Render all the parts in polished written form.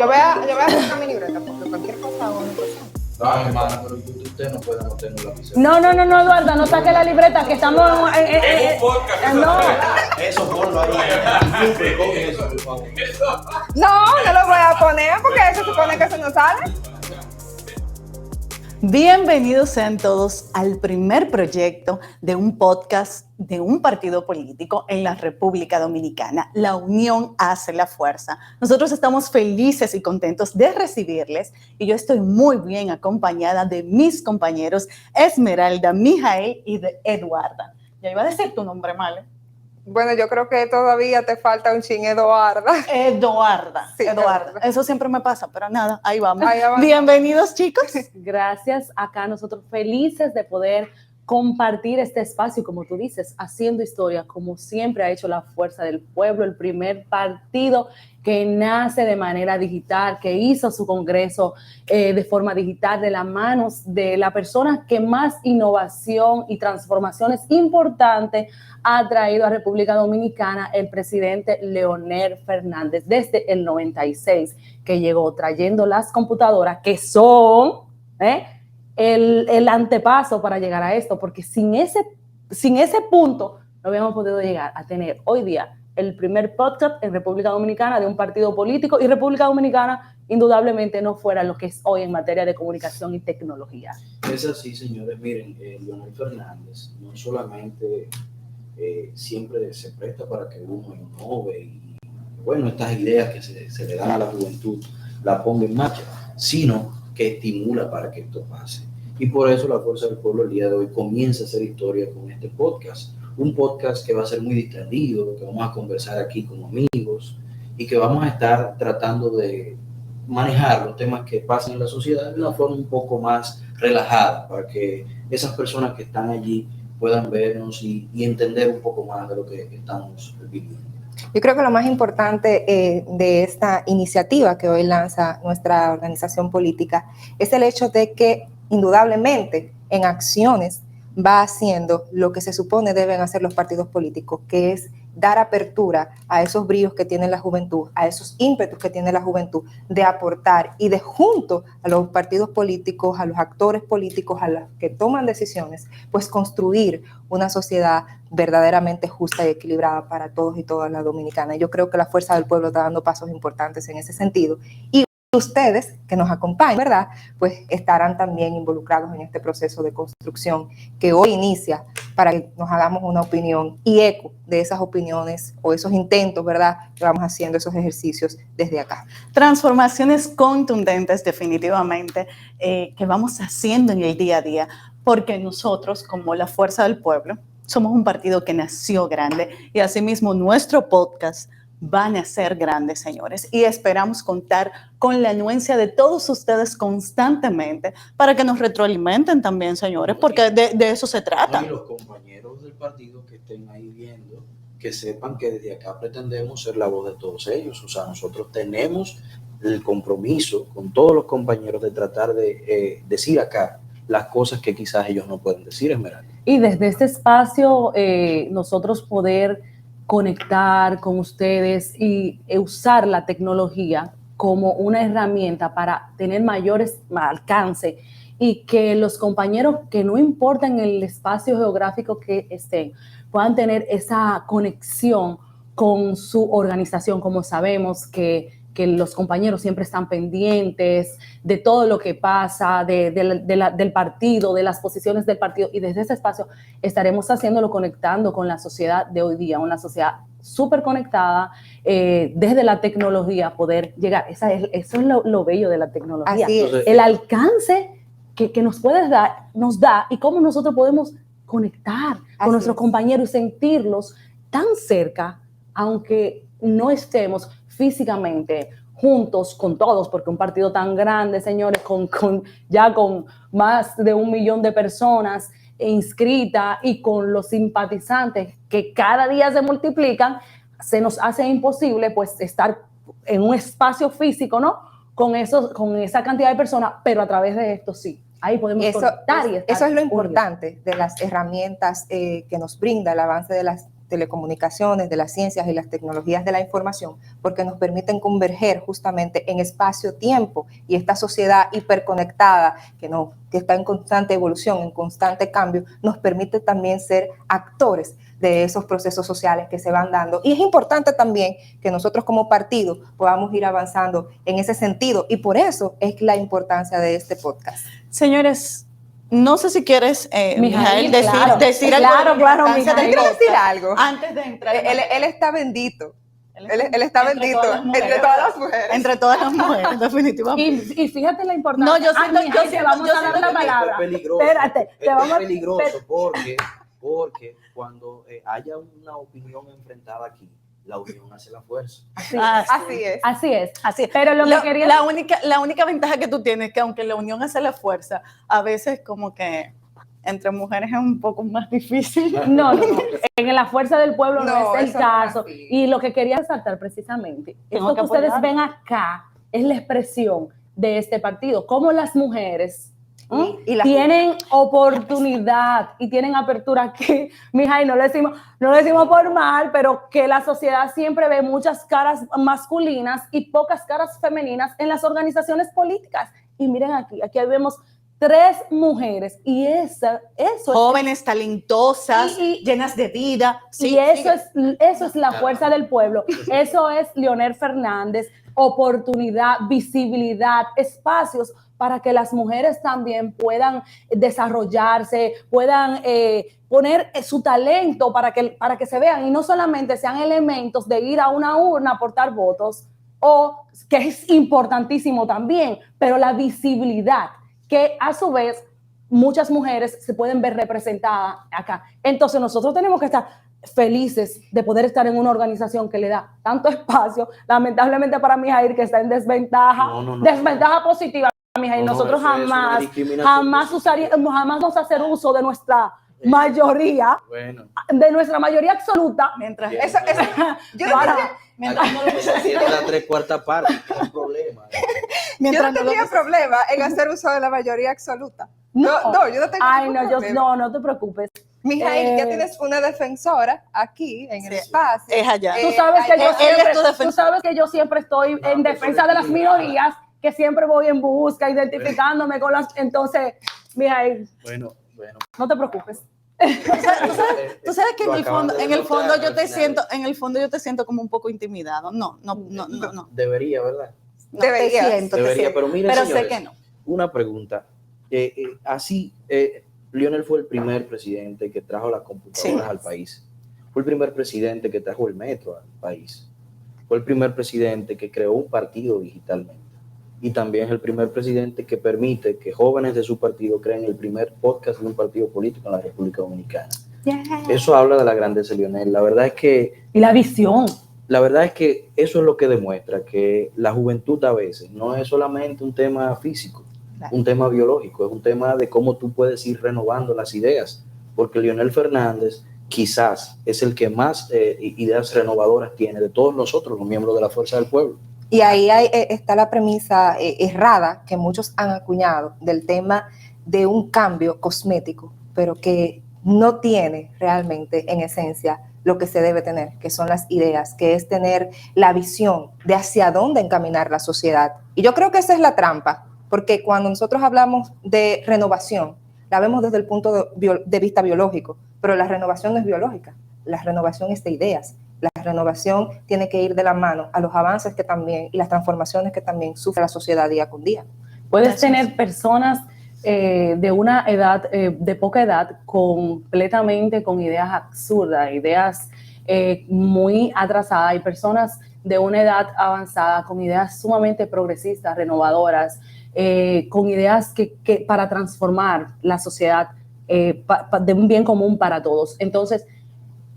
Yo voy a buscar mi libreta porque cualquier cosa o no pasa. No, hermano, pero usted no puede anotar en la pizarra. No, Eduardo, no saque la libreta, que estamos Es un podcast. no. Eso ponlo ahí. Siempre con eso, por favor. No lo voy a poner porque se supone que eso no sale. Bienvenidos sean todos al primer proyecto de un podcast de un partido político en la República Dominicana. La unión hace la fuerza. Nosotros estamos felices y contentos de recibirles y yo estoy muy bien acompañada de mis compañeros Esmeralda, Mijael y de Eduarda. Ya iba a decir tu nombre mal. Bueno, yo creo que todavía te falta un chin, Eduarda. Eduarda. Sí, Eduarda. Eso siempre me pasa, pero nada, ahí vamos. Ahí vamos. Bienvenidos, chicos. Gracias, acá nosotros felices de poder compartir este espacio, como tú dices, haciendo historia, como siempre ha hecho la Fuerza del Pueblo, el primer partido que nace de manera digital, que hizo su congreso de forma digital, de las manos de la persona que más innovación y transformaciones importantes ha traído a República Dominicana, el presidente Leonel Fernández, desde el 96, que llegó trayendo las computadoras, que son el antepaso para llegar a esto, porque sin ese punto no habíamos podido llegar a tener hoy día el primer podcast en República Dominicana de un partido político, y República Dominicana indudablemente no fuera lo que es hoy en materia de comunicación y tecnología. Es así, señores. Miren, Leonel Fernández no solamente siempre se presta para que uno innove y, bueno, estas ideas que se le dan a la juventud la ponga en marcha, sino que estimula para que esto pase. Y por eso la Fuerza del Pueblo el día de hoy comienza a hacer historia con este podcast. Un podcast que va a ser muy distendido, que vamos a conversar aquí como amigos y que vamos a estar tratando de manejar los temas que pasan en la sociedad de una forma un poco más relajada, para que esas personas que están allí puedan vernos y entender un poco más de lo que estamos viviendo. Yo creo que lo más importante de esta iniciativa que hoy lanza nuestra organización política es el hecho de que indudablemente en acciones va haciendo lo que se supone deben hacer los partidos políticos, que es dar apertura a esos bríos que tiene la juventud, a esos ímpetus que tiene la juventud, de aportar y de junto a los partidos políticos, a los actores políticos, a los que toman decisiones, pues construir una sociedad verdaderamente justa y equilibrada para todos y todas las dominicanas. Yo creo que la Fuerza del Pueblo está dando pasos importantes en ese sentido. Y ustedes que nos acompañan, ¿verdad? Pues estarán también involucrados en este proceso de construcción que hoy inicia para que nos hagamos una opinión y eco de esas opiniones o esos intentos, ¿verdad? Que vamos haciendo esos ejercicios desde acá. Transformaciones contundentes definitivamente que vamos haciendo en el día a día, porque nosotros como la Fuerza del Pueblo somos un partido que nació grande y asimismo nuestro podcast van a ser grandes, señores, y esperamos contar con la anuencia de todos ustedes constantemente para que nos retroalimenten también, señores, porque de eso se trata. Y los compañeros del partido que estén ahí viendo, que sepan que desde acá pretendemos ser la voz de todos ellos. O sea, nosotros tenemos el compromiso con todos los compañeros de tratar de decir acá las cosas que quizás ellos no pueden decir, Esmeralda. Y desde este espacio nosotros poder conectar con ustedes y usar la tecnología como una herramienta para tener mayores alcance y que los compañeros, que no importa en el espacio geográfico que estén, puedan tener esa conexión con su organización, como sabemos que los compañeros siempre están pendientes de todo lo que pasa, del partido, de las posiciones del partido, y desde ese espacio estaremos haciéndolo, conectando con la sociedad de hoy día, una sociedad súper conectada, desde la tecnología poder llegar. Eso es lo bello de la tecnología. Así es. El alcance que nos da y cómo nosotros podemos conectar con nuestros compañeros y sentirlos tan cerca, aunque no estemos físicamente juntos con todos, porque un partido tan grande, señores, ya con más de 1 millón de personas inscritas y con los simpatizantes que cada día se multiplican, se nos hace imposible pues estar en un espacio físico, ¿no? Con esa cantidad de personas, pero a través de esto sí. Ahí podemos conectar y estar eso es lo unidos. importante de las herramientas que nos brinda el avance de las telecomunicaciones, de las ciencias y las tecnologías de la información, porque nos permiten converger justamente en espacio-tiempo, y esta sociedad hiperconectada que está en constante evolución, en constante cambio, nos permite también ser actores de esos procesos sociales que se van dando. Y es importante también que nosotros como partido podamos ir avanzando en ese sentido, y por eso es la importancia de este podcast. Señores, no sé si quieres, Mijael, decir claro, decir claro, algo. claro, Antes de Mijael. ¿Quiero decir entrar- algo? Antes de entrar. Él está bendito. Él está entre bendito todas las mujeres, entre todas las mujeres. Entre todas las mujeres, definitivamente. Y fíjate la importancia. No, yo siento- Mijael, yo te siento- vamos yo a dar siento la que palabra. Esto es peligroso. Espérate, te Esto vamos es peligroso porque cuando haya una opinión enfrentada aquí, la unión hace la fuerza. Así es. Así es. Así es. Pero lo que quería... La única ventaja que tú tienes es que aunque la unión hace la fuerza, a veces como que entre mujeres es un poco más difícil. No. En la fuerza del pueblo no es el eso no es caso. así. Y lo que quería resaltar precisamente, Tengo esto que que ustedes apoyar. ven acá es la expresión de este partido. Cómo las mujeres Y la tienen oportunidad y tienen apertura aquí. Mija, y no lo decimos por mal, pero que la sociedad siempre ve muchas caras masculinas y pocas caras femeninas en las organizaciones políticas. Y miren aquí vemos 3 mujeres y eso Jóvenes, talentosas, Y- llenas de vida. y eso es la fuerza del pueblo. Eso es Leonel Fernández, oportunidad, visibilidad, espacios para que las mujeres también puedan desarrollarse, puedan poner su talento para que se vean y no solamente sean elementos de ir a una urna a aportar votos, o que es importantísimo también, pero la visibilidad, que a su vez muchas mujeres se pueden ver representadas acá. Entonces nosotros tenemos que estar felices de poder estar en una organización que le da tanto espacio, lamentablemente para Mijail, que está en desventaja, desventaja positiva, Mijail. Nosotros jamás vamos a hacer uso de nuestra mayoría, de nuestra mayoría absoluta. Mientras Yo no tendría- mientras no lo Tiene la 3/4 parte, no hay problema. mientras yo no tendría problema en hacer uso de la mayoría absoluta. No. Yo no tengo Ay, ningún no, problema. no te preocupes. Mijail, ya tienes una defensora aquí en el espacio. es allá. Tú sabes que yo él siempre, es tu defensor. tú sabes que yo siempre estoy en defensa de las minorías, que siempre voy en busca, identificándome con las... Entonces, Mijail, Bueno. no te preocupes. Tú sabes que Lo en el acaban fondo, de en el fondo demostrar, yo te al final. siento, en el fondo yo te siento como un poco intimidado. No. Debería, ¿verdad? No, te Deberías. siento, te Debería, siento. pero miren, Pero señores, sé que no. Una pregunta. Lionel fue el primer presidente que trajo las computadoras al país. Fue el primer presidente que trajo el metro al país. Fue el primer presidente que creó un partido digitalmente. Y también es el primer presidente que permite que jóvenes de su partido creen el primer podcast de un partido político en la República Dominicana. Eso habla de la grandeza de Lionel. La verdad es que eso es lo que demuestra que la juventud a veces no es solamente un tema físico, un tema biológico, es un tema de cómo tú puedes ir renovando las ideas, porque Leonel Fernández quizás es el que más ideas renovadoras tiene de todos nosotros, los miembros de la Fuerza del Pueblo. Y ahí está la premisa errada que muchos han acuñado del tema de un cambio cosmético, pero que no tiene realmente en esencia lo que se debe tener, que son las ideas, que es tener la visión de hacia dónde encaminar la sociedad. Y yo creo que esa es la trampa, porque cuando nosotros hablamos de renovación, la vemos desde el punto de vista biológico, pero la renovación no es biológica, la renovación es de ideas. La renovación tiene que ir de la mano a los avances que también y las transformaciones que también sufre la sociedad día con día. Puedes tener personas de una edad, de poca edad, completamente con ideas absurdas, ideas muy atrasadas, y personas de una edad avanzada con ideas sumamente progresistas, renovadoras, con ideas que para transformar la sociedad de un bien común para todos. Entonces,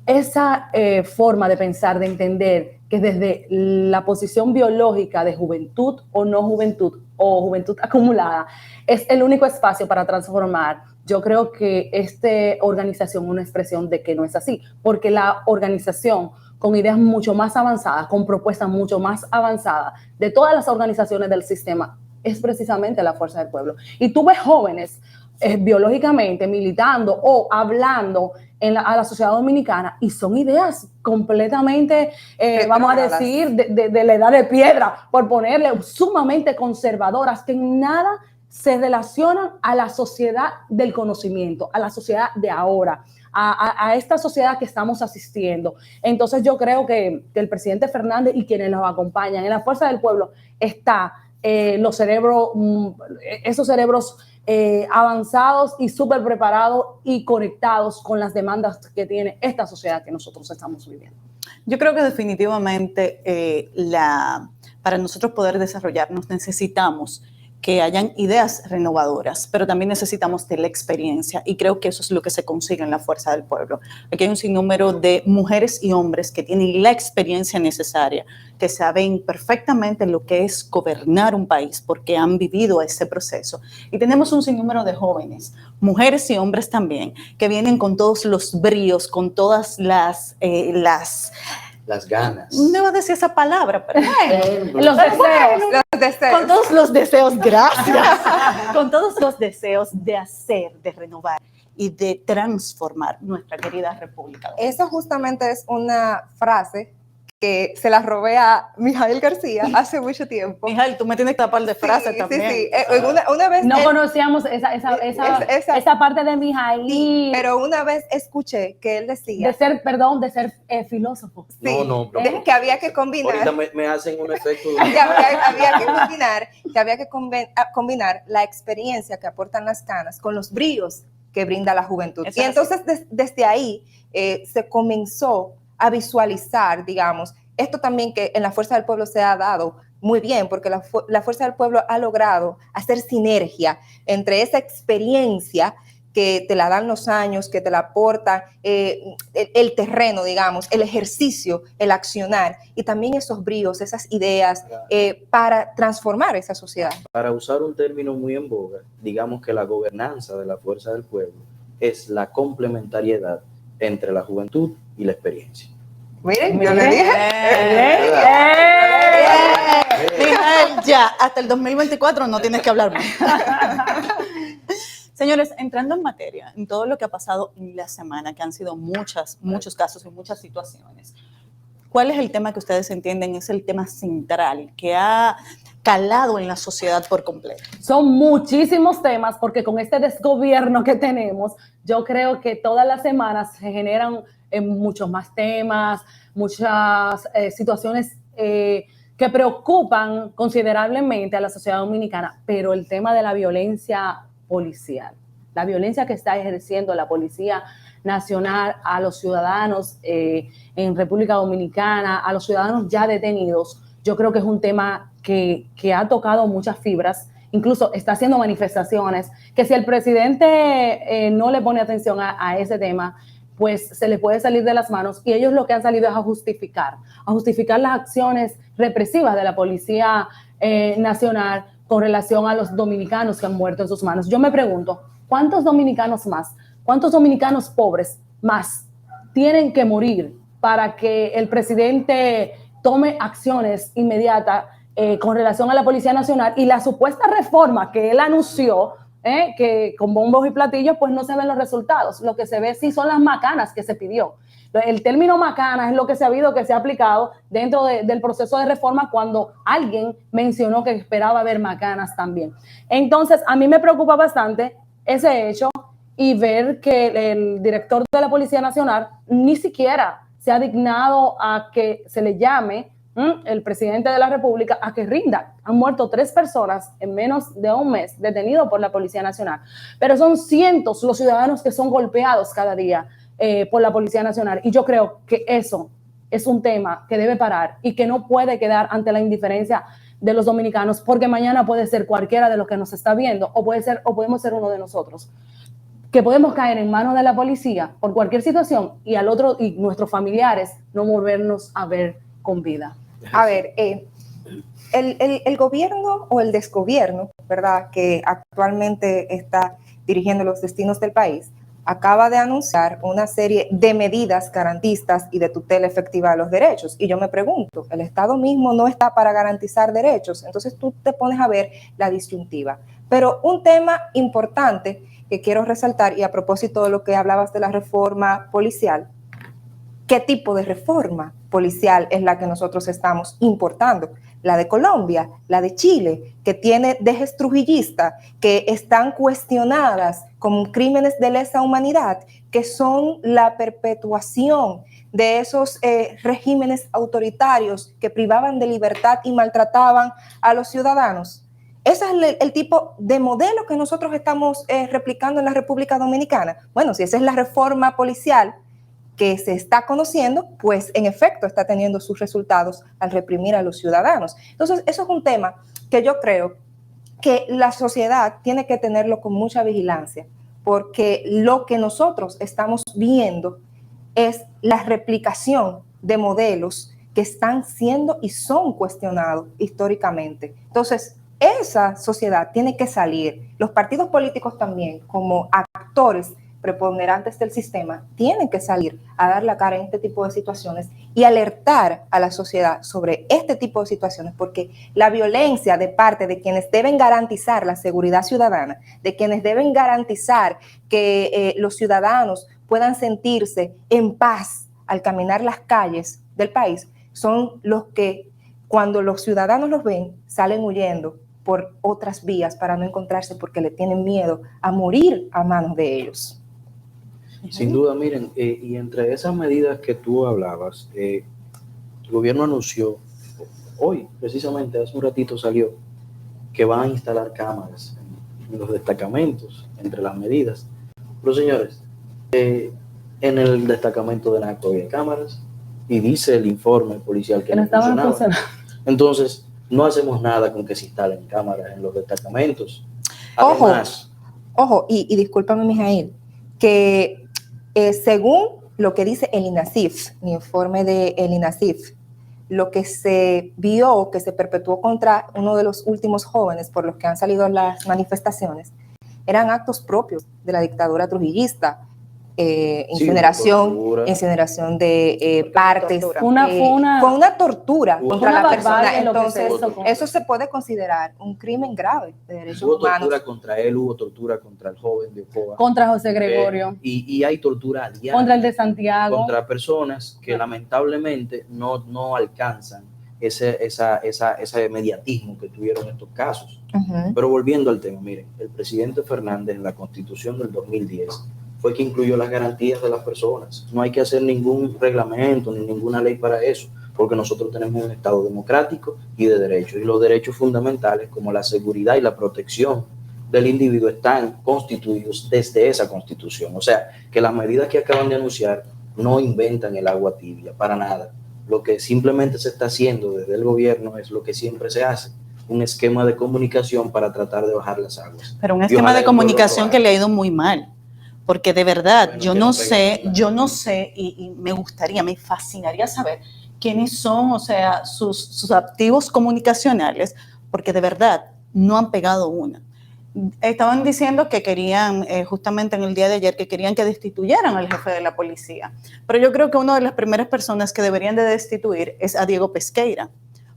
esa forma de pensar, de entender que desde la posición biológica de juventud o no juventud o juventud acumulada es el único espacio para transformar, yo creo que esta organización es una expresión de que no es así, porque la organización con ideas mucho más avanzadas, con propuestas mucho más avanzadas de todas las organizaciones del sistema, es precisamente la Fuerza del Pueblo. Y tú ves jóvenes biológicamente, militando o hablando a la sociedad dominicana, y son ideas completamente, vamos a decir, de la edad de piedra, por ponerle, sumamente conservadoras, que en nada se relacionan a la sociedad del conocimiento, a la sociedad de ahora, a esta sociedad que estamos asistiendo. Entonces yo creo que el presidente Fernández y quienes nos acompañan en la Fuerza del Pueblo está los cerebros, esos cerebros avanzados y súper preparados y conectados con las demandas que tiene esta sociedad que nosotros estamos viviendo. Yo creo que definitivamente para nosotros poder desarrollarnos necesitamos que hayan ideas renovadoras, pero también necesitamos de la experiencia, y creo que eso es lo que se consigue en la Fuerza del Pueblo. Aquí hay un sinnúmero de mujeres y hombres que tienen la experiencia necesaria, que saben perfectamente lo que es gobernar un país porque han vivido ese proceso. Y tenemos un sinnúmero de jóvenes, mujeres y hombres también, que vienen con todos los bríos, con todas las ganas. No iba a decir esa palabra, pero los deseos. Con todos los deseos, gracias. Con todos los deseos de hacer, de renovar y de transformar nuestra querida República. Eso justamente es una frase que se la robé a Mijael García hace mucho tiempo. Mijael, tú me tienes que tapar de frases también. Sí. Una vez no conocíamos esa parte de Mijael. Sí, pero una vez escuché que él decía... De ser filósofo. Sí, que había que combinar... Ahorita me hacen un efecto... que había que combinar la experiencia que aportan las canas con los bríos que brinda la juventud. Eso y entonces desde ahí se comenzó a visualizar, digamos, esto también que en la Fuerza del Pueblo se ha dado muy bien, porque la Fuerza del Pueblo ha logrado hacer sinergia entre esa experiencia que te la dan los años, que te la aporta el terreno, digamos, el ejercicio, el accionar, y también esos bríos, esas ideas para transformar esa sociedad. Para usar un término muy en boga, digamos que la gobernanza de la Fuerza del Pueblo es la complementariedad entre la juventud y la experiencia. Miren, yo le dije. Ya, hasta el 2024 no tienes que hablar más. Señores, entrando en materia, en todo lo que ha pasado en la semana, que han sido muchos casos y muchas situaciones, ¿cuál es el tema que ustedes entienden es el tema central que ha calado en la sociedad por completo? Son muchísimos temas, porque con este desgobierno que tenemos, yo creo que todas las semanas se generan muchos más temas, muchas situaciones que preocupan considerablemente a la sociedad dominicana, pero el tema de la violencia policial, la violencia que está ejerciendo la Policía Nacional a los ciudadanos en República Dominicana, a los ciudadanos ya detenidos, yo creo que es un tema que ha tocado muchas fibras, incluso está haciendo manifestaciones, que si el presidente no le pone atención a ese tema, pues se le puede salir de las manos, y ellos lo que han salido es a justificar las acciones represivas de la Policía Nacional con relación a los dominicanos que han muerto en sus manos. Yo me pregunto, ¿cuántos dominicanos más, cuántos dominicanos pobres más tienen que morir para que el presidente tome acciones inmediatas con relación a la Policía Nacional y la supuesta reforma que él anunció, que con bombos y platillos pues no se ven los resultados? Lo que se ve sí son las macanas que se pidió. El término macana es lo que se ha habido, que se ha aplicado dentro del proceso de reforma cuando alguien mencionó que esperaba ver macanas también. Entonces, a mí me preocupa bastante ese hecho y ver que el director de la Policía Nacional ni siquiera se ha dignado a que se le llame el presidente de la República a que rinda. Han muerto 3 personas en menos de un mes detenidos por la Policía Nacional, pero son cientos los ciudadanos que son golpeados cada día por la Policía Nacional, y yo creo que eso es un tema que debe parar y que no puede quedar ante la indiferencia de los dominicanos, porque mañana puede ser cualquiera de los que nos está viendo, o podemos ser uno de nosotros, que podemos caer en manos de la policía por cualquier situación y nuestros familiares no volvernos a ver con vida. A ver, el gobierno o el desgobierno, ¿verdad?, que actualmente está dirigiendo los destinos del país, acaba de anunciar una serie de medidas garantistas y de tutela efectiva de los derechos. Y yo me pregunto, ¿el Estado mismo no está para garantizar derechos? Entonces tú te pones a ver la disyuntiva. Pero un tema importante que quiero resaltar, y a propósito de lo que hablabas de la reforma policial, ¿qué tipo de reforma policial es la que nosotros estamos importando? La de Colombia, la de Chile, que tiene dejes trujillistas, que están cuestionadas como crímenes de lesa humanidad, que son la perpetuación de esos regímenes autoritarios que privaban de libertad y maltrataban a los ciudadanos. Ese es el tipo de modelo que nosotros estamos replicando en la República Dominicana. Bueno, si esa es la reforma policial que se está conociendo, pues en efecto está teniendo sus resultados al reprimir a los ciudadanos. Entonces, eso es un tema que yo creo que la sociedad tiene que tenerlo con mucha vigilancia, porque lo que nosotros estamos viendo es la replicación de modelos que están siendo y son cuestionados históricamente. Entonces, esa sociedad tiene que salir. Los partidos políticos también, como actores preponderantes del sistema, tienen que salir a dar la cara en este tipo de situaciones y alertar a la sociedad sobre este tipo de situaciones, porque la violencia de parte de quienes deben garantizar la seguridad ciudadana, de quienes deben garantizar que los ciudadanos puedan sentirse en paz al caminar las calles del país, son los que cuando los ciudadanos los ven salen huyendo por otras vías para no encontrarse, porque le tienen miedo a morir a manos de ellos. Sin duda, miren, y entre esas medidas que tú hablabas, el gobierno anunció hoy, precisamente hace un ratito salió, que van a instalar cámaras en los destacamentos, entre las medidas. Pero señores, en el destacamento de Naco había cámaras y dice el informe policial que no funcionaba. Entonces, no hacemos nada con que se instalen cámaras en los destacamentos. Además, ojo, y discúlpame, Mijail, que según lo que dice el INASIF, mi informe de el INASIF, lo que se vio, que se perpetuó contra uno de los últimos jóvenes por los que han salido las manifestaciones, eran actos propios de la dictadura trujillista. Incineración de partes. Fue una tortura contra la persona. Entonces, eso eso se puede considerar un crimen grave de derechos hubo humanos. Hubo tortura contra él, hubo tortura contra el joven de Ocoa. Contra José Gregorio. Y hay tortura diaria. Contra el de Santiago. Contra personas que lamentablemente no alcanzan ese mediatismo que tuvieron estos casos. Pero volviendo al tema, miren, el presidente Fernández en la Constitución del 2010 fue que incluyó las garantías de las personas. No hay que hacer ningún reglamento ni ninguna ley para eso, porque nosotros tenemos un Estado democrático y de derechos, y los derechos fundamentales como la seguridad y la protección del individuo están constituidos desde esa Constitución. O sea, que las medidas que acaban de anunciar no inventan el agua tibia, para nada. Lo que simplemente se está haciendo desde el gobierno es lo que siempre se hace, un esquema de comunicación para tratar de bajar las aguas. Pero un esquema de comunicación que le ha ido muy mal. Porque de verdad, bueno, yo no sé, y me fascinaría saber quiénes son, o sea, sus activos comunicacionales, porque de verdad no han pegado una. Estaban diciendo que querían, justamente en el día de ayer, que querían que destituyeran al jefe de la policía. Pero yo creo que una de las primeras personas que deberían de destituir es a Diego Pesqueira,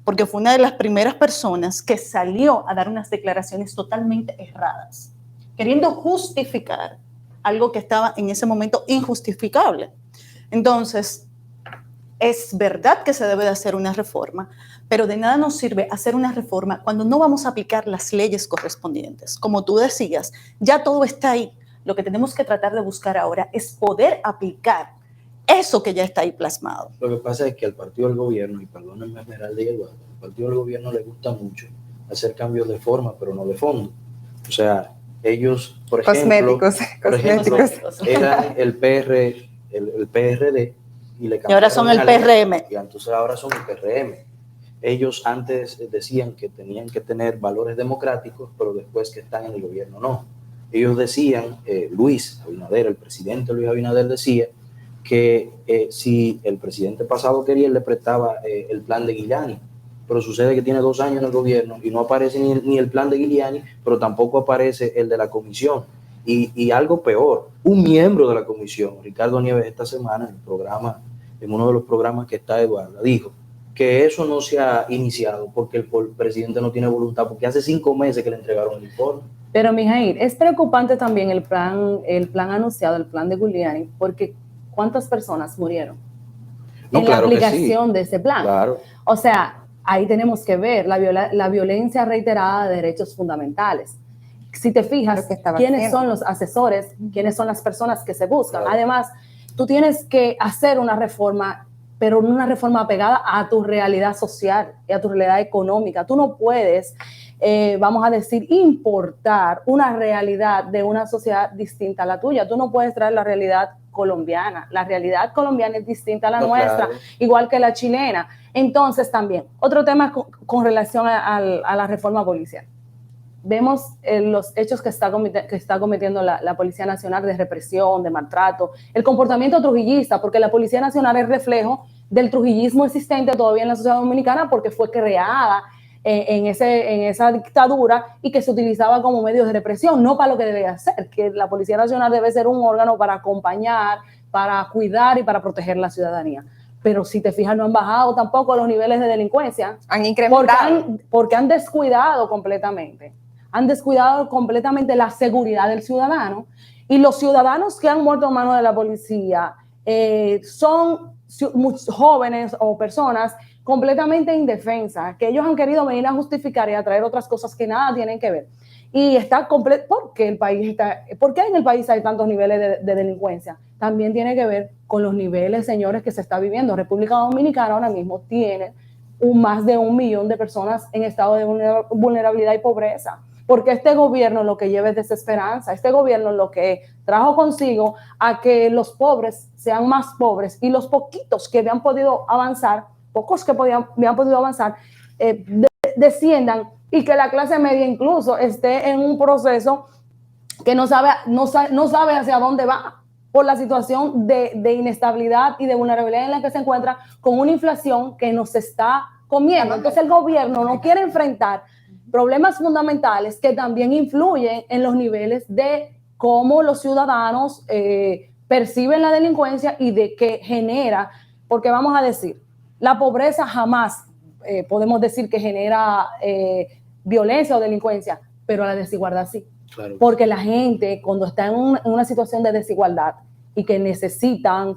porque fue una de las primeras personas que salió a dar unas declaraciones totalmente erradas, queriendo justificar algo que estaba en ese momento injustificable. Entonces, es verdad que se debe de hacer una reforma, pero de nada nos sirve hacer una reforma cuando no vamos a aplicar las leyes correspondientes. Como tú decías, ya todo está ahí. Lo que tenemos que tratar de buscar ahora es poder aplicar eso que ya está ahí plasmado. Lo que pasa es que al partido del gobierno, y perdónenme Esmeralda y Eduardo, al partido del gobierno le gusta mucho hacer cambios de forma, pero no de fondo. O sea, ellos, por ejemplo, eran el PRD y ahora son el PRM. Y entonces ahora son el PRM. Ellos antes decían que tenían que tener valores democráticos, pero después que están en el gobierno no. Ellos decían, Luis Abinader, el presidente Luis Abinader decía que si el presidente pasado quería, él le prestaba el plan de Giuliani. Pero sucede que tiene 2 años en el gobierno y no aparece ni el plan de Giuliani, pero tampoco aparece el de la comisión. Y algo peor, un miembro de la comisión, Ricardo Nieves, esta semana en uno de los programas que está Eduardo, dijo que eso no se ha iniciado porque el presidente no tiene voluntad, porque hace 5 meses que le entregaron el informe. Pero, Mijail, es preocupante también el plan anunciado, el plan de Giuliani, porque ¿cuántas personas murieron No, en claro la que sí. aplicación de ese plan? Claro. O sea, ahí tenemos que ver la violencia reiterada de derechos fundamentales. Si te fijas, Lo que estaba quiénes haciendo. son los asesores, quiénes son las personas que se buscan. Claro. Además, tú tienes que hacer una reforma, pero no una reforma apegada a tu realidad social y a tu realidad económica. Tú no puedes, vamos a decir, importar una realidad de una sociedad distinta a la tuya. Tú no puedes traer la realidad colombiana. La realidad colombiana es distinta a la nuestra, claro. igual que la chilena. Entonces, también, otro tema con relación a la reforma policial. Vemos los hechos que está cometiendo la Policía Nacional de represión, de maltrato, el comportamiento trujillista, porque la Policía Nacional es reflejo del trujillismo existente todavía en la sociedad dominicana porque fue creada en esa dictadura y que se utilizaba como medio de represión, no para lo que debe hacer, que la Policía Nacional debe ser un órgano para acompañar, para cuidar y para proteger la ciudadanía. Pero si te fijas, no han bajado tampoco los niveles de delincuencia. Han incrementado. Porque han descuidado completamente. Han descuidado completamente la seguridad del ciudadano, y los ciudadanos que han muerto en manos de la policía son jóvenes o personas completamente indefensas, que ellos han querido venir a justificar y a traer otras cosas que nada tienen que ver. Y está completo. ¿Por qué en el país hay tantos niveles de delincuencia? También tiene que ver con los niveles, señores, que se está viviendo. República Dominicana ahora mismo tiene más de 1 millón de personas en estado de vulnerabilidad y pobreza, porque este gobierno lo que lleva es desesperanza. Este gobierno lo que trajo consigo a que los pobres sean más pobres y los poquitos que habían podido avanzar, habían podido avanzar, desciendan, y que la clase media incluso esté en un proceso que no sabe hacia dónde va por la situación de inestabilidad y de vulnerabilidad en la que se encuentra, con una inflación que nos está comiendo. Entonces el gobierno no quiere enfrentar problemas fundamentales que también influyen en los niveles de cómo los ciudadanos perciben la delincuencia y de qué genera, porque vamos a decir, la pobreza jamás podemos decir que genera violencia o delincuencia, pero la desigualdad sí. Claro. Porque la gente, cuando está en una situación de desigualdad y que necesitan,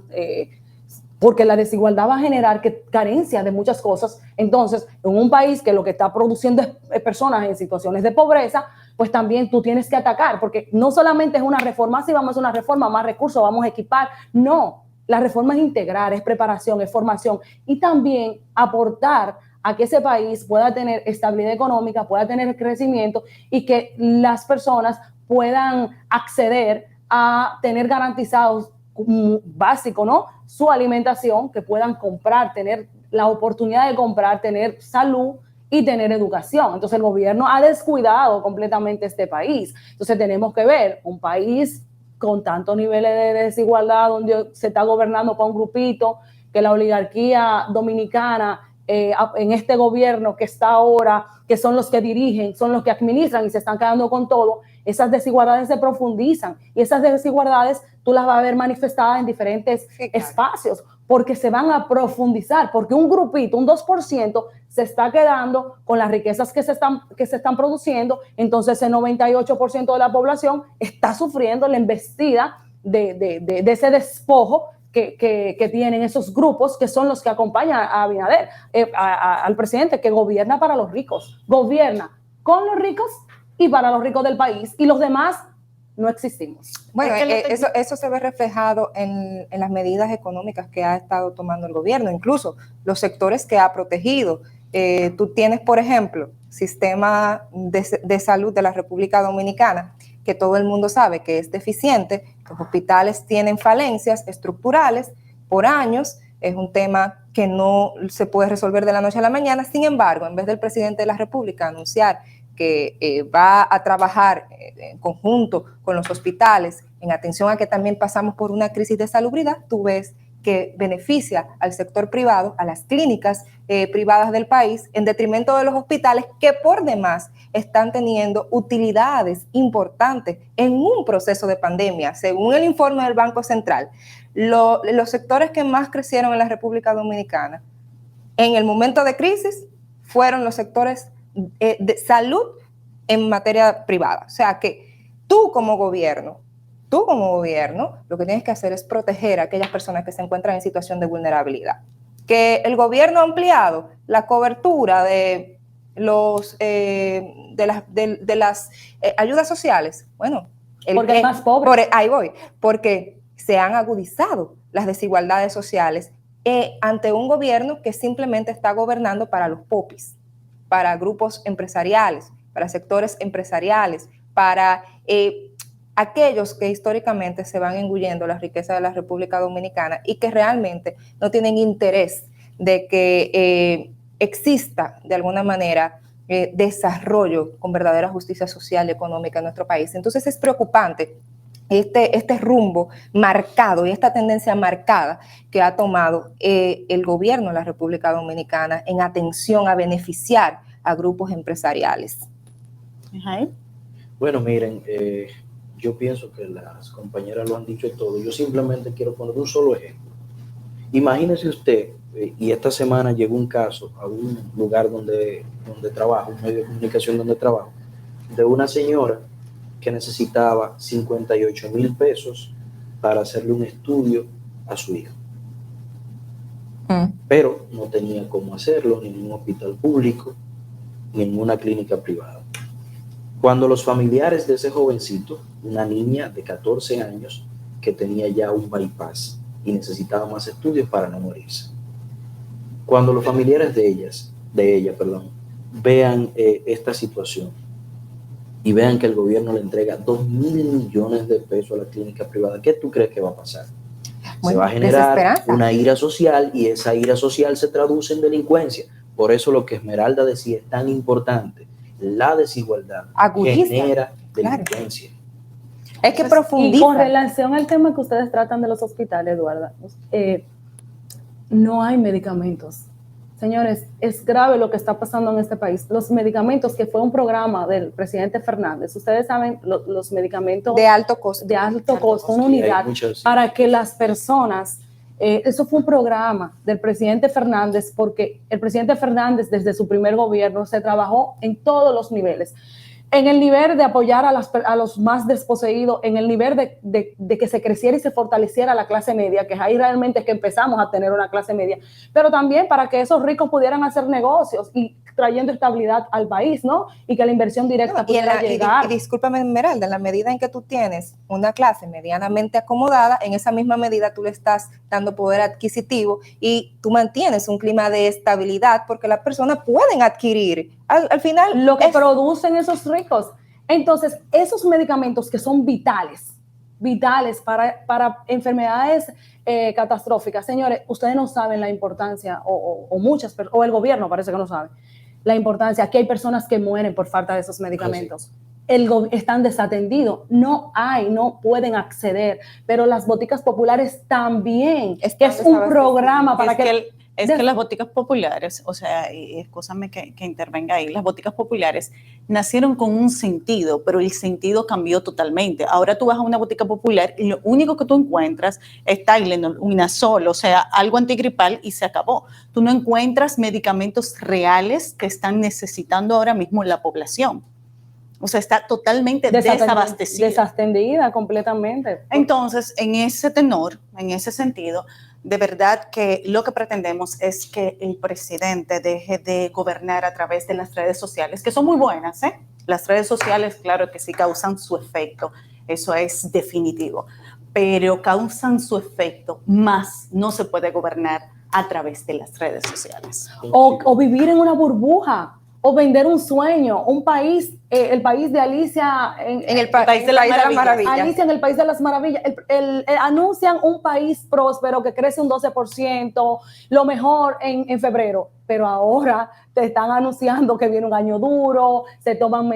porque la desigualdad va a generar carencia de muchas cosas, entonces en un país que lo que está produciendo es personas en situaciones de pobreza, pues también tú tienes que atacar, porque no solamente es una reforma, si vamos a una reforma, más recursos, vamos a equipar, no, la reforma es integrar, es preparación, es formación, y también aportar a que ese país pueda tener estabilidad económica, pueda tener crecimiento y que las personas puedan acceder a tener garantizados básico, ¿no? Su alimentación, que puedan comprar, tener la oportunidad de comprar, tener salud y tener educación. Entonces el gobierno ha descuidado completamente este país. Entonces tenemos que ver un país con tantos niveles de desigualdad, donde se está gobernando para un grupito, que la oligarquía dominicana en este gobierno que está ahora, que son los que dirigen, son los que administran y se están quedando con todo, esas desigualdades se profundizan, y esas desigualdades tú las vas a ver manifestadas en diferentes espacios, porque se van a profundizar, porque un grupito, un 2%, se está quedando con las riquezas que se están produciendo. Entonces el 98% de la población está sufriendo la embestida de ese despojo que tienen esos grupos, que son los que acompañan a Abinader, al presidente, que gobierna para los ricos, gobierna con los ricos y para los ricos del país, y los demás no existimos. Bueno, eso se ve reflejado en las medidas económicas que ha estado tomando el gobierno, incluso los sectores que ha protegido. Tú tienes, por ejemplo, sistema de salud de la República Dominicana, que todo el mundo sabe que es deficiente. Los hospitales tienen falencias estructurales por años. Es un tema que no se puede resolver de la noche a la mañana. Sin embargo, en vez del presidente de la República anunciar que va a trabajar en conjunto con los hospitales en atención a que también pasamos por una crisis de salubridad, tú ves que beneficia al sector privado, a las clínicas privadas del país, en detrimento de los hospitales, que por demás están teniendo utilidades importantes en un proceso de pandemia. Según el informe del Banco Central, los sectores que más crecieron en la República Dominicana en el momento de crisis fueron los sectores de salud en materia privada. O sea que tú como gobierno, lo que tienes que hacer es proteger a aquellas personas que se encuentran en situación de vulnerabilidad. Que el gobierno ha ampliado la cobertura de las ayudas sociales. Bueno, porque hay más pobres. ahí voy, porque se han agudizado las desigualdades sociales ante un gobierno que simplemente está gobernando para los popis, para grupos empresariales, para sectores empresariales, para aquellos que históricamente se van engullendo la riqueza de la República Dominicana y que realmente no tienen interés de que exista de alguna manera desarrollo con verdadera justicia social y económica en nuestro país. Entonces es preocupante este rumbo marcado y esta tendencia marcada que ha tomado el gobierno de la República Dominicana en atención a beneficiar a grupos empresariales. Bueno, miren, yo pienso que las compañeras lo han dicho todo. Yo simplemente quiero poner un solo ejemplo. Imagínese usted, y esta semana llegó un caso a un lugar donde trabajo, un medio de comunicación donde trabajo, de una señora que necesitaba 58,000 pesos para hacerle un estudio a su hijo. Pero no tenía cómo hacerlo, ni en un hospital público, ni en una clínica privada. Cuando los familiares de ese jovencito, una niña de 14 años que tenía ya un bypass y necesitaba más estudios para no morirse, cuando los familiares de ella, vean esta situación y vean que el gobierno le entrega 2,000 millones de pesos a la clínica privada, ¿qué tú crees que va a pasar? Se va a generar una ira social y esa ira social se traduce en delincuencia. Por eso lo que Esmeralda decía es tan importante. La desigualdad genera delincuencia. Claro. Es que profundiza. Y con relación al tema que ustedes tratan de los hospitales, Eduarda, no hay medicamentos. Señores, es grave lo que está pasando en este país. Los medicamentos, que fue un programa del presidente Fernández, ustedes saben, los medicamentos de alto costo, una unidad para que las personas, eso fue un programa del presidente Fernández, porque el presidente Fernández desde su primer gobierno se trabajó en todos los niveles. En el nivel de apoyar a los más desposeídos, en el nivel de que se creciera y se fortaleciera la clase media, que es ahí realmente que empezamos a tener una clase media, pero también para que esos ricos pudieran hacer negocios y trayendo estabilidad al país, ¿no? Y que la inversión directa pudiera llegar. Y discúlpame, Esmeralda, en la medida en que tú tienes una clase medianamente acomodada, en esa misma medida tú le estás dando poder adquisitivo y tú mantienes un clima de estabilidad porque las personas pueden adquirir al final lo que producen esos ricos. Entonces, esos medicamentos que son vitales para enfermedades catastróficas, señores, ustedes no saben la importancia, o el gobierno parece que no sabe la importancia. Aquí hay personas que mueren por falta de esos medicamentos. Están desatendidos, no pueden acceder, pero las boticas populares también, es un programa para que las boticas populares, o sea, y excúsame que intervenga ahí, las boticas populares nacieron con un sentido, pero el sentido cambió totalmente. Ahora tú vas a una botica popular y lo único que tú encuentras es Tylenol, Unasol, o sea, algo antigripal y se acabó. Tú no encuentras medicamentos reales que están necesitando ahora mismo la población. O sea, está totalmente desabastecida. Desatendida completamente. Entonces, en ese tenor, en ese sentido, de verdad que lo que pretendemos es que el presidente deje de gobernar a través de las redes sociales, que son muy buenas, ¿eh? Las redes sociales, claro que sí causan su efecto, eso es definitivo, pero causan su efecto, más no se puede gobernar a través de las redes sociales. O vivir en una burbuja, o vender un sueño, un país, el país de Alicia en el país de las maravillas. Alicia en el país de las maravillas. Anuncian un país próspero que crece un 12%, lo mejor en febrero, pero ahora te están anunciando que viene un año duro, se toman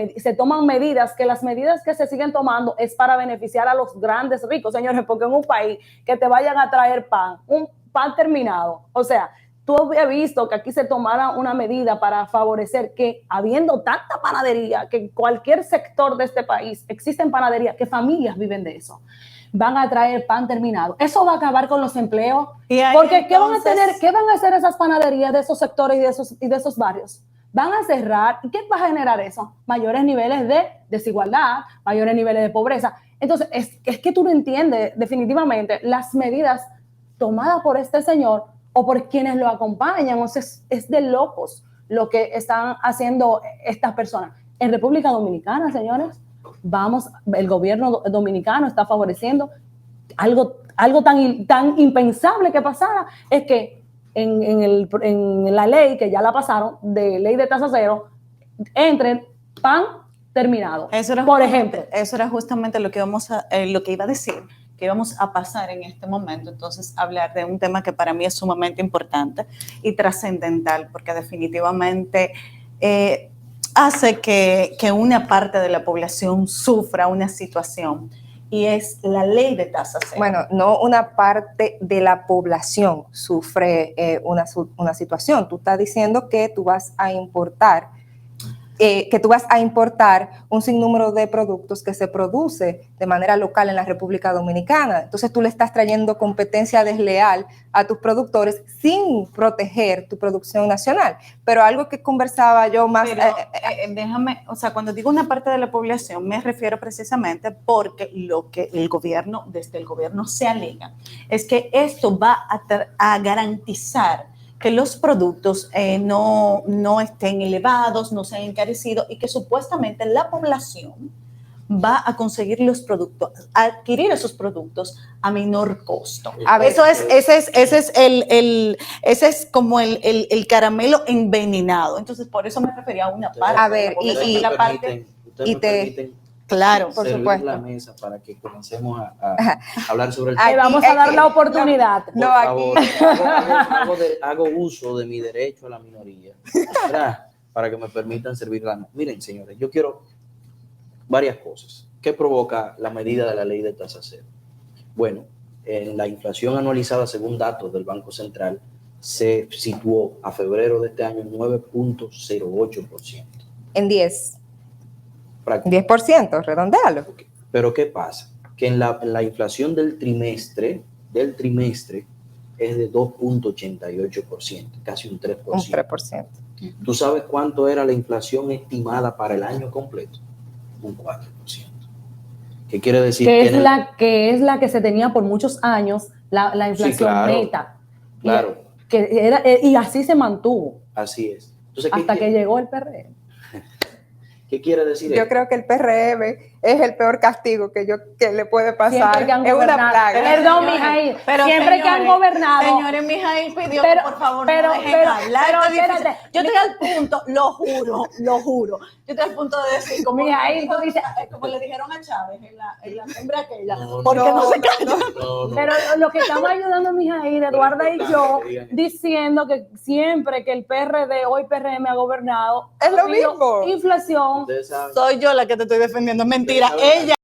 medidas, que las medidas que se siguen tomando es para beneficiar a los grandes ricos, señores, porque en un país que te vayan a traer un pan terminado, o sea, tú habías visto que aquí se tomara una medida para favorecer que, habiendo tanta panadería, que en cualquier sector de este país existen panaderías, que familias viven de eso, van a traer pan terminado. Eso va a acabar con los empleos. Porque ¿qué van a hacer esas panaderías de esos sectores y de esos barrios? van a cerrar. ¿Y qué va a generar eso? Mayores niveles de desigualdad, mayores niveles de pobreza. Entonces, es que tú no entiendes definitivamente las medidas tomadas por este señor o por quienes lo acompañan. O sea, es de locos lo que están haciendo estas personas. En República Dominicana, señores, el gobierno dominicano está favoreciendo algo tan impensable que pasara, es que en la ley, que ya la pasaron, de ley de tasa cero, entre pan terminado. Por ejemplo. Eso era justamente lo que iba a decir, que íbamos a pasar en este momento. Entonces, hablar de un tema que para mí es sumamente importante y trascendental, porque definitivamente hace que una parte de la población sufra una situación, y es la ley de tasa cero. Bueno, no una parte de la población sufre una situación. Tú estás diciendo que tú vas a importar un sinnúmero de productos que se produce de manera local en la República Dominicana. Entonces tú le estás trayendo competencia desleal a tus productores sin proteger tu producción nacional. Pero algo que conversaba yo más... déjame, o sea, cuando digo una parte de la población, me refiero precisamente porque lo que desde el gobierno se alega es que esto va a garantizar que los productos no estén elevados, no sean encarecidos, y que supuestamente la población va a conseguir los productos, a adquirir esos productos a menor costo. A ver, ese es como el caramelo envenenado. Entonces, por eso me refería a una parte. A ver, Ustedes me permiten claro, por servir supuesto. la mesa para que comencemos a hablar sobre el tema. Ahí vamos a dar la oportunidad. Por favor, hago uso de mi derecho a la minoría, ¿verdad? Para que me permitan servir la mesa. Miren, señores, yo quiero varias cosas. ¿Qué provoca la medida de la ley de tasa cero? Bueno, en la inflación anualizada, según datos del Banco Central, se situó a febrero de este año en 9.08%. En 10%, redondealo. Pero ¿qué pasa? Que en la inflación del trimestre es de 2.88%, casi un 3%. Un 3%. ¿Tú sabes cuánto era la inflación estimada para el año completo? Un 4%. ¿Qué quiere decir? Que es la que se tenía por muchos años, la inflación Sí, claro, neta. claro. Y así se mantuvo. Así es. Entonces, hasta que llegó el PRM. ¿Qué quiere decir Yo esto? creo que el PRM es el peor castigo que le puede pasar. Siempre que han Es una gobernado. plaga. Perdón, Mijail. Siempre que han gobernado. Señores, Mijail pidió que por favor no dejen hablar. espérate. Yo estoy al punto, lo juro. Yo estoy al punto de decir, como Mijail, tú dices, como le dijeron a Chávez en la hembra aquella, No, porque no se calla. No. Pero lo que estamos ayudando a Mijail, Eduarda y yo, que digan eso. diciendo que siempre que el PRD, hoy PRM ha gobernado, Es lo ha habido mismo. inflación. Ustedes saben. Soy yo la que te estoy defendiendo. Mentira, ella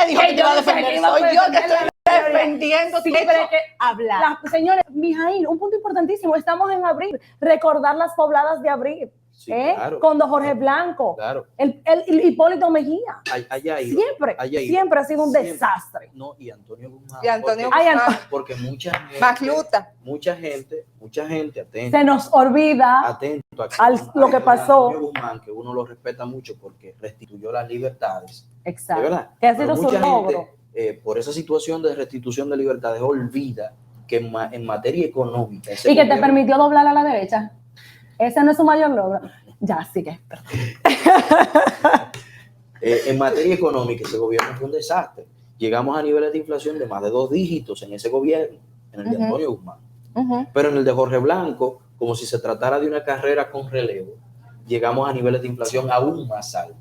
dijo que te iba a defender. Soy yo que estoy defendiendo. Siempre que hablar. Señores, Mijail, un punto importantísimo, estamos en abril, recordar las pobladas de abril, Sí, claro. con don Jorge Blanco, Claro. el Hipólito Mejía, Allá ha ido. siempre ha sido un Siempre. desastre. No, y Antonio Guzmán. Y Antonio porque, Guzmán. porque mucha gente atenta. Se nos olvida Atento lo que pasó. Antonio Guzmán, que uno lo respeta mucho porque restituyó las libertades. Exacto. ¿De verdad? Que ha Pero sido su mucha logro. gente, por esa situación de restitución de libertades, olvida que en materia económica... Y que te permitió doblar a la derecha. Ese no es su mayor logro. Ya, sigue. En materia económica, ese gobierno fue un desastre. Llegamos a niveles de inflación de más de 2 dígitos en ese gobierno, en el de Antonio Guzmán. Pero en el de Jorge Blanco, como si se tratara de una carrera con relevo, llegamos a niveles de inflación aún más altos.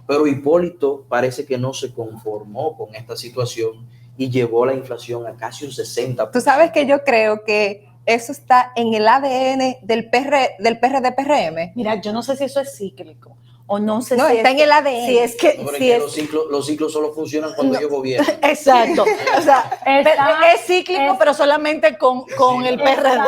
Pero Hipólito parece que no se conformó con esta situación y llevó la inflación a casi un 60%. Tú sabes que yo creo que eso está en el ADN del PRD-PRM. Mira, yo no sé si eso es cíclico o no sé No, si está en el ADN. Si es que, No, pero si es es, que los ciclos solo funcionan cuando ellos gobiernan. exacto. O sea, es cíclico, pero solamente con el PRD.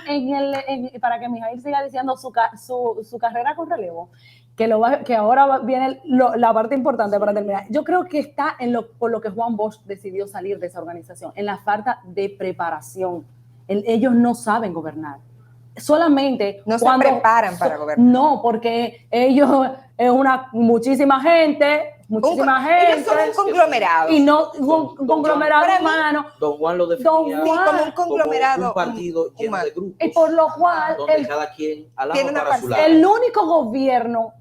Está para que Mijail siga diciendo su carrera con relevo, que ahora viene la parte importante para terminar. Yo creo que está por lo que Juan Bosch decidió salir de esa organización, en la falta de preparación. Ellos no saben gobernar. solamente No se cuando preparan para gobernar. No, porque ellos es muchísima gente, Ellos son un conglomerado. y no Don conglomerado Juan, humano, Don Juan lo definía Don Sí, como un como conglomerado un partido lleno humano. de grupos, y por lo cual donde cada quien alaba tiene una para su lado. el único gobierno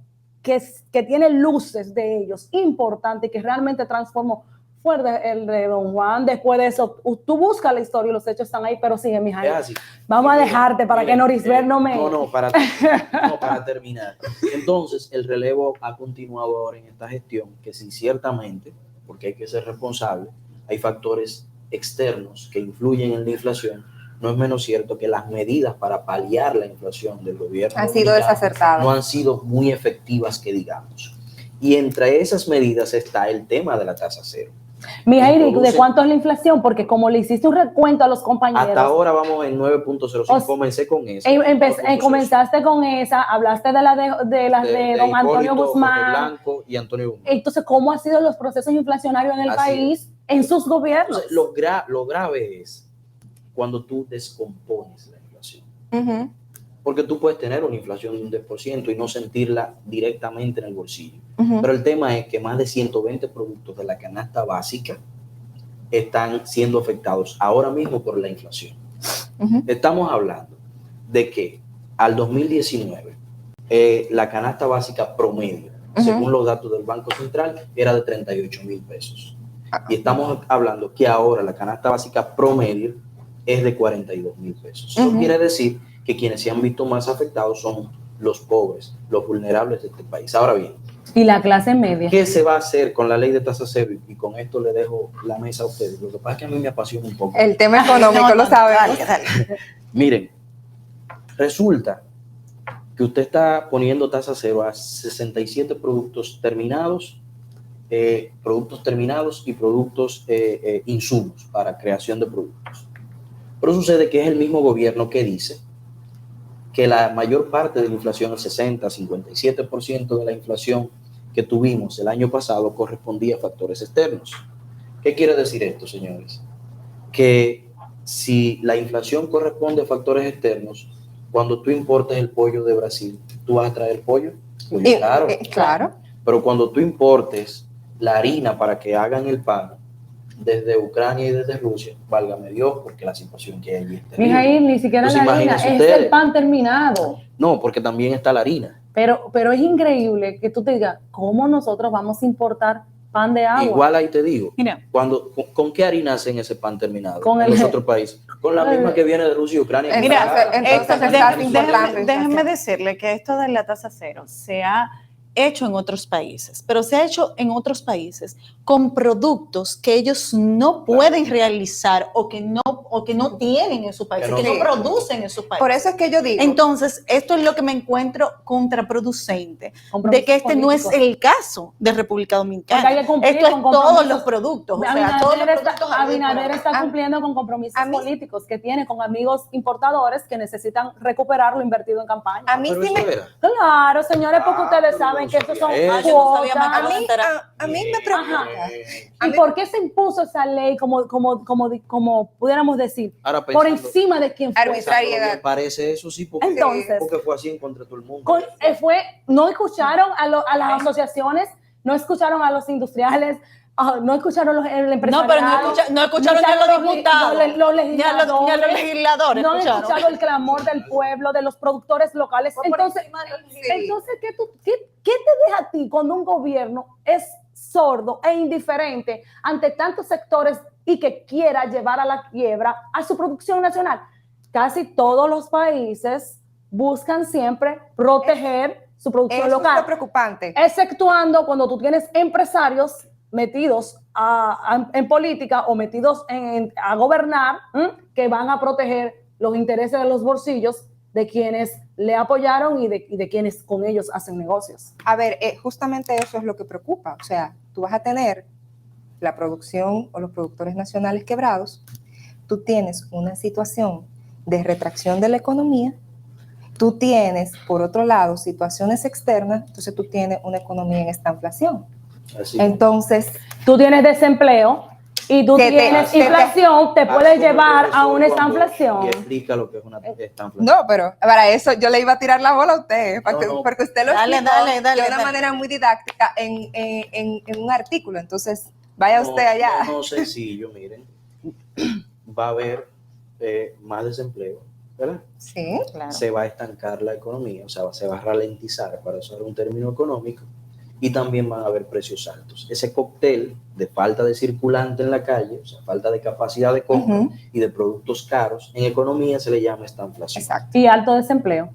que tiene luces de ellos importante, que realmente transformó, fue el de Don Juan. Después de eso, tú buscas la historia y los hechos están ahí, pero sigue, mija. Es así. Vamos a Miren, dejarte para que Norisbert no me... No, para terminar. Entonces, el relevo ha continuado ahora en esta gestión, que sí, ciertamente, porque hay que ser responsable, hay factores externos que influyen en la inflación. No es menos cierto que las medidas para paliar la inflación del gobierno Han sido dominicano desacertadas. no han sido muy efectivas, que digamos. Y entre esas medidas está el tema de la tasa cero. Mija, ¿de Introduce- cuánto es la inflación? Porque como le hiciste un recuento a los compañeros, Hasta ahora vamos en 9.05. Comencé con eso. 9.05. Comenzaste con esa, hablaste de de don Antonio Hipólito, Guzmán. Jorge Blanco y Antonio Guzmán. Entonces, ¿cómo han sido los procesos inflacionarios en el Así país, en sus gobiernos? Entonces, lo grave es cuando tú descompones la inflación. Ujú. Porque tú puedes tener una inflación de un 10% y no sentirla directamente en el bolsillo. Ujú. Pero el tema es que más de 120 productos de la canasta básica están siendo afectados ahora mismo por la inflación. Ujú. Estamos hablando de que al 2019 la canasta básica promedio, según los datos del Banco Central, era de 38,000 pesos. Y estamos hablando que ahora la canasta básica promedio es de 42,000 pesos. Eso quiere decir que quienes se han visto más afectados son los pobres, los vulnerables de este país. Ahora bien, Y la clase media. ¿qué se va a hacer con la ley de tasa cero? Y con esto le dejo la mesa a ustedes. Lo que pasa es que a mí me apasiona un poco. El tema económico lo sabemos. Dale. Miren, resulta que usted está poniendo tasa cero a 67 productos terminados y productos insumos para creación de productos. Pero sucede que es el mismo gobierno que dice que la mayor parte de la inflación, el 60-57% de la inflación que tuvimos el año pasado, correspondía a factores externos. ¿Qué quiere decir esto, señores? Que si la inflación corresponde a factores externos, cuando tú importes el pollo de Brasil, ¿tú vas a traer pollo? Pollo caro. Claro. Pero cuando tú importes la harina para que hagan el pan desde Ucrania y desde Rusia, válgame Dios, porque la situación que hay es terrible. Mija, ni siquiera Pues la harina, imagínense es ustedes. el pan terminado. No, porque también está la harina. Pero es increíble que tú te digas, ¿cómo nosotros vamos a importar pan de agua? Igual ahí te digo, Mira. ¿con qué harina hacen ese pan terminado Con en el- los otros países? Con la misma que viene de Rusia y Ucrania. Mira, entonces estás importando. Déjenme decirle que esto de la tasa cero se ha hecho en otros países, pero se ha hecho en otros países con productos que ellos no pueden realizar o que no tienen en su país, que no producen en su país. Por eso es que yo digo. Entonces, esto es lo que me encuentro contraproducente, de que este no es el caso de República Dominicana. Porque hay que cumplir Esto es con todos compromisos. los productos. O sea, todos los productos Abinader está A- cumpliendo con compromisos a mí- políticos que tiene con amigos importadores que necesitan recuperar lo invertido en campaña. A mí Pero sí eso me, era. Claro, señores, porque Ah, ustedes pero saben no que estos son sabía eso. Yo no sabía más a nada. cuotas. mí, a mí me preocupa. Ajá. A ¿Y mí- por qué se impuso esa ley como pudiéramos decir, Ahora por pensando- encima de quién fue? Arbitrariedad. Me parece eso sí, porque, Entonces, porque fue así en contra de todo el mundo. no escucharon a las asociaciones, no escucharon a los industriales, no escucharon el empresariado. No, pero no escucharon ni a los diputados, los ni a los legisladores. no han escucharon. escuchado el clamor del pueblo, de los productores locales. Entonces, ¿qué te deja a ti cuando un gobierno es sordo e indiferente ante tantos sectores y que quiera llevar a la quiebra a su producción nacional? Casi todos los países buscan siempre proteger su producción Eso es local, lo preocupante. exceptuando cuando tú tienes empresarios metidos en política o metidos a gobernar, que van a proteger los intereses de los bolsillos de quienes le apoyaron y de quienes con ellos hacen negocios. A ver, justamente eso es lo que preocupa. O sea, tú vas a tener la producción o los productores nacionales quebrados, tú tienes una situación de retracción de la economía, tú tienes, por otro lado, situaciones externas, entonces tú tienes una economía en estanflación. Así. Entonces, Tú tienes desempleo, y tú que tienes inflación, te puede llevar a una estanflación. Y explica lo que es una estanflación. No, pero para eso yo le iba a tirar la bola a usted, porque usted lo Dale, explicó dale, de una manera muy didáctica en un artículo. Entonces, vaya usted allá. No, sencillo, miren. Va a haber más desempleo, ¿verdad? Sí. Claro. Se va a estancar la economía, o sea, se va a ralentizar, para usar un término económico, y también van a haber precios altos. Ese cóctel de falta de circulante en la calle, o sea, falta de capacidad de compra y de productos caros, en economía se le llama estanflación. Exacto. Y alto desempleo.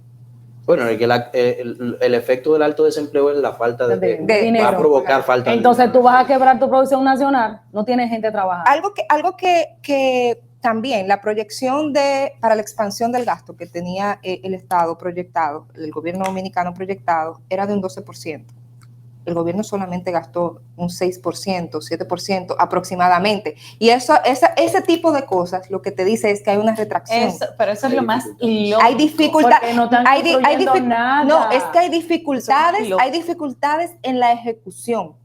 Bueno, el efecto del alto desempleo es la falta de dinero. Va a provocar falta Entonces de tú vas a quebrar tu producción nacional, no tienes gente trabajando. Algo que también la proyección para la expansión del gasto que tenía el Estado proyectado, el gobierno dominicano proyectado, era de un 12%. El gobierno solamente gastó un 6%, 7% aproximadamente. Y ese tipo de cosas lo que te dice es que hay una retracción. Pero eso es lo más lógico. Hay dificultades. Porque no están construyendo nada. No, es que hay dificultades en la ejecución.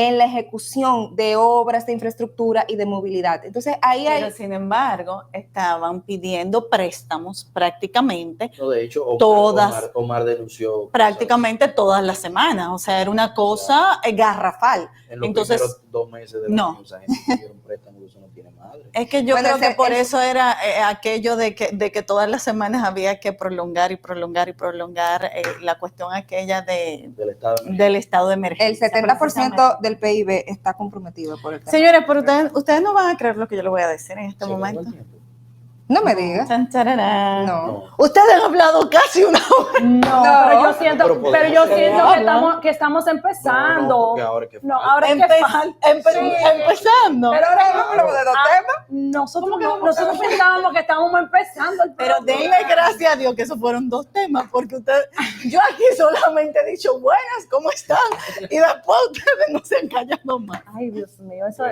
En la ejecución de obras de infraestructura y de movilidad. Entonces, ahí hay... Pero, sin embargo, estaban pidiendo préstamos prácticamente No, de hecho, Omar denunció prácticamente todas las semanas. O sea, era una cosa garrafal. en los Entonces, primeros 2 meses de no. año, o sea, gente que pidieron préstamos, eso no tiene madre. Es que yo Bueno, creo que por eso era aquello de que todas las semanas había que prolongar la cuestión aquella del estado de emergencia. El 70% del PIB está comprometido por el tema. Señores, pero ustedes no van a creer lo que yo les voy a decir en este momento. No me digas. Chan, chararán. No. Ustedes han hablado casi una hora. No, pero yo siento, que estamos empezando. Ahora es que Empezando. Pero ahora no hablamos de dos temas. Nosotros pensábamos que estábamos empezando el Pero programa. denle gracias a Dios que esos fueron 2 temas, porque yo aquí solamente he dicho buenas, ¿cómo están? Y después ustedes no se han callado más. Ay, Dios mío, eso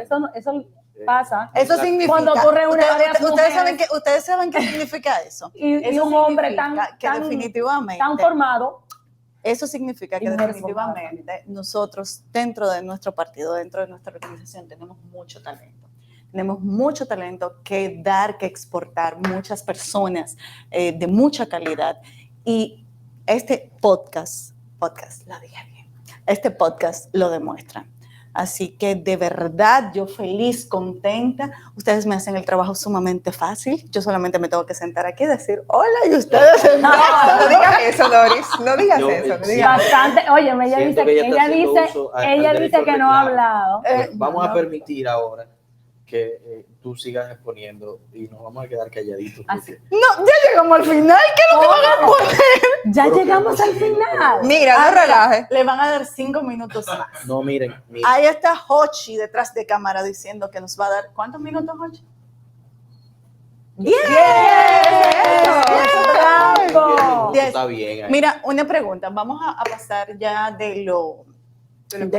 pasa. Eso significa. Cuando tú reúnes varias ustedes saben qué significa eso. y Eso un hombre significa que definitivamente. tan formado. Eso significa que mujeres definitivamente nosotros, dentro de nuestro partido, dentro de nuestra organización, tenemos mucho talento. Tenemos mucho talento que dar, que exportar, muchas personas de mucha calidad. Y este podcast, lo dije bien, este podcast lo demuestra. Así que de verdad, yo feliz, contenta. Ustedes me hacen el trabajo sumamente fácil. Yo solamente me tengo que sentar aquí y decir hola y ustedes No digas eso, Doris. No digas eso. No digas eso. Bastante. Oye, ella dice que no ha hablado. Vamos a permitir ahora que tú sigas exponiendo y nos vamos a quedar calladitos. No, ya llegamos al final. ¿Qué es lo que van a poner? Ya llegamos al final. Mira, no relajes. Le van a dar 5 minutos más. No, miren. Ahí está Hochi detrás de cámara diciendo que nos va a dar. ¿Cuántos minutos, Hochi? 10. Está bien. Ahí. Mira, una pregunta. Vamos a pasar ya de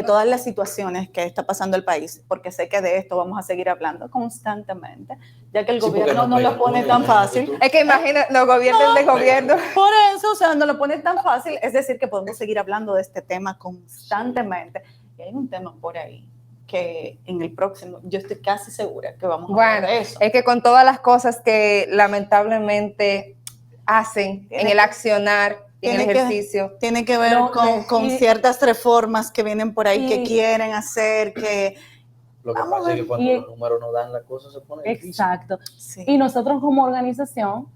todas las situaciones que está pasando el país, porque sé que de esto vamos a seguir hablando constantemente, ya que el gobierno no lo pone tan fácil. Es que imagina, los gobiernos de gobierno. Por eso, o sea, no lo pone tan fácil, es decir, que podemos seguir hablando de este tema constantemente. Y hay un tema por ahí que en el próximo, yo estoy casi segura que vamos a hablar de eso. Es que con todas las cosas que lamentablemente hacen en el accionar, en el ejercicio. Tiene que ver con ciertas reformas que vienen por ahí, que quieren hacer, que... Lo que pasa es que cuando los números no dan, la cosa se pone difícil. Exacto. Sí. Y nosotros como organización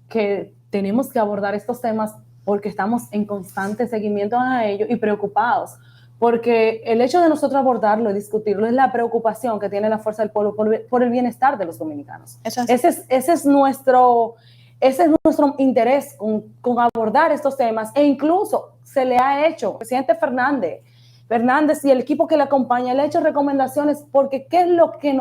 que tenemos que abordar estos temas porque estamos en constante seguimiento a ellos y preocupados. Porque el hecho de nosotros abordarlo y discutirlo es la preocupación que tiene la Fuerza del Pueblo por el bienestar de los dominicanos. Ese es nuestro interés con abordar estos temas, e incluso se le ha hecho, el presidente Fernández y el equipo que le acompaña, le ha hecho recomendaciones, porque ¿qué es lo que el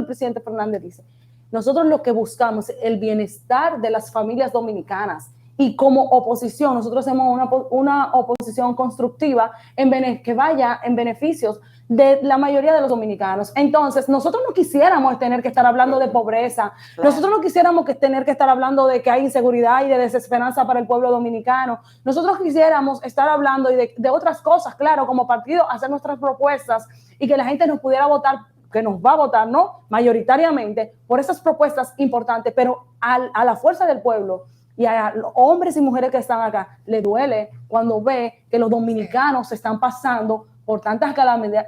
presidente Fernández dice? Nosotros lo que buscamos es el bienestar de las familias dominicanas, y como oposición, nosotros hacemos una oposición constructiva que vaya en beneficios de la mayoría de los dominicanos. Entonces, nosotros no quisiéramos tener que estar hablando de pobreza, nosotros no quisiéramos tener que estar hablando de que hay inseguridad y de desesperanza para el pueblo dominicano. Nosotros quisiéramos estar hablando de otras cosas, claro, como partido, hacer nuestras propuestas y que la gente nos pudiera votar que nos va a votar, ¿no? Mayoritariamente por esas propuestas importantes, pero a la fuerza del pueblo y a los hombres y mujeres que están acá, le duele cuando ve que los dominicanos se están pasando por tantas Calamidades.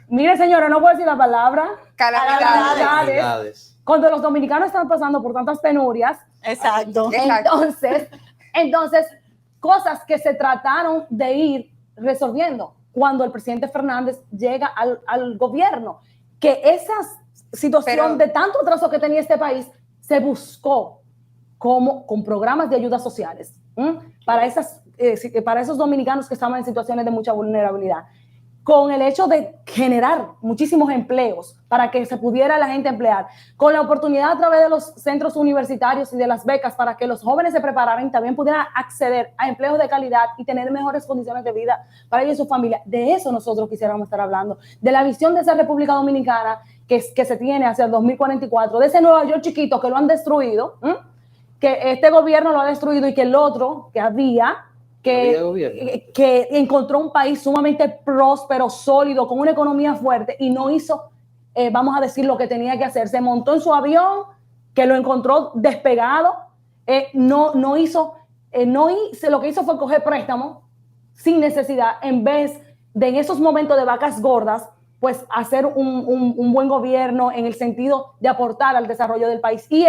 Mire, señora, no puedo decir la palabra. Calamidades. Cuando los dominicanos están pasando por tantas penurias. Exacto. Entonces, cosas que se trataron de ir resolviendo cuando el presidente Fernández llega al gobierno, que esa situación de tanto atraso que tenía este país se buscó con programas de ayudas sociales para esos dominicanos que estaban en situaciones de mucha vulnerabilidad, con el hecho de generar muchísimos empleos para que se pudiera la gente emplear, con la oportunidad a través de los centros universitarios y de las becas para que los jóvenes se prepararan y también pudieran acceder a empleos de calidad y tener mejores condiciones de vida para ellos y su familia. De eso nosotros quisiéramos estar hablando, de la visión de esa República Dominicana que se tiene hacia el 2044, de ese Nueva York chiquito que lo han destruido, que este gobierno lo ha destruido y que el otro que había que encontró un país sumamente próspero, sólido, con una economía fuerte y no hizo, vamos a decir, lo que tenía que hacer. Se montó en su avión, que lo encontró despegado, lo que hizo fue coger préstamos sin necesidad, en vez de en esos momentos de vacas gordas, pues hacer un buen gobierno en el sentido de aportar al desarrollo del país. Y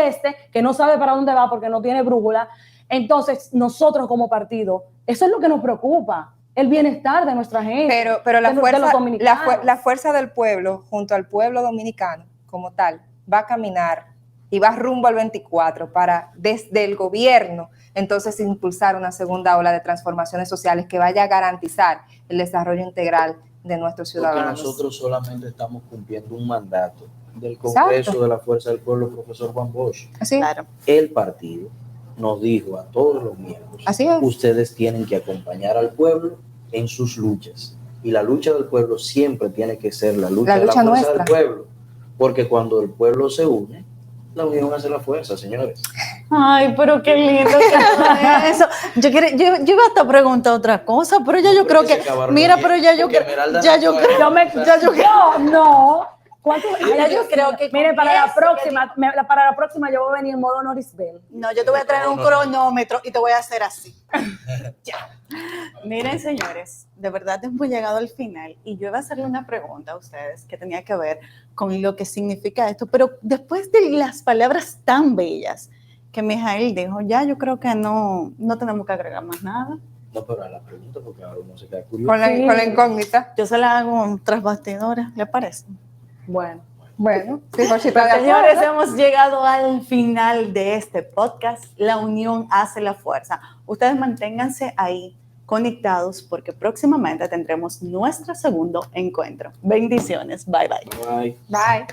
que no sabe para dónde va porque no tiene brújula. Entonces, nosotros como partido, eso es lo que nos preocupa, el bienestar de nuestra gente. Pero de los dominicanos. la fuerza del pueblo, junto al pueblo dominicano como tal, va a caminar y va rumbo al 24 para, desde el gobierno, entonces impulsar una segunda ola de transformaciones sociales que vaya a garantizar el desarrollo integral de nuestros ciudadanos. Porque nosotros solamente estamos cumpliendo un mandato del Congreso de la Fuerza del Pueblo, profesor Juan Bosch. Así es. Claro. El partido nos dijo a todos los miembros, así es, ustedes tienen que acompañar al pueblo en sus luchas. Y la lucha del pueblo siempre tiene que ser la lucha de la fuerza nuestra. del pueblo. Porque cuando el pueblo se une, la unión hace la fuerza, señores. Ay, pero qué lindo que eso. Yo iba hasta a preguntar otra cosa, pero ya yo creo que, mira, pero ya yo creo, no. Ya yo creo que mire, para la próxima yo voy a venir en modo Norisbel. No, yo te voy a traer un cronómetro y te voy a hacer así. Ya. Miren, señores, de verdad hemos llegado al final y yo iba a hacerle una pregunta a ustedes que tenía que ver con lo que significa esto, pero después de las palabras tan bellas que Mijael dijo, ya yo creo que no tenemos que agregar más nada. No, pero a la pregunta, porque ahora uno se queda curioso. Con la incógnita. Yo se la hago tras bastidores, ¿le parece? Bueno, sí, señores, hemos llegado al final de este podcast. La unión hace la fuerza. Ustedes manténganse ahí conectados porque próximamente tendremos nuestro segundo encuentro. Bendiciones. Bye, bye. Bye.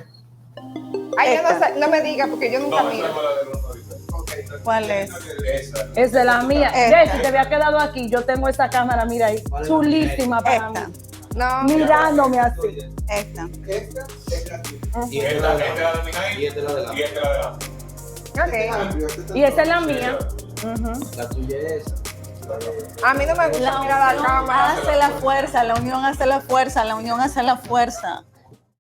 Ay, no me diga porque yo nunca miro. ¿Cuál es? Esa es la mía. Jessy, te había quedado aquí. Yo tengo esa cámara, mira ahí. Chulísima para mí. No, mirándome así. Esta. Y esta es la de Mijail. Y esta es la de la. Y esta es la de la. Ok. Y esa es la mía. La tuya es esa. A mí no me gusta mirar la cámara. Hace la fuerza, la unión hace la fuerza, la unión hace la fuerza.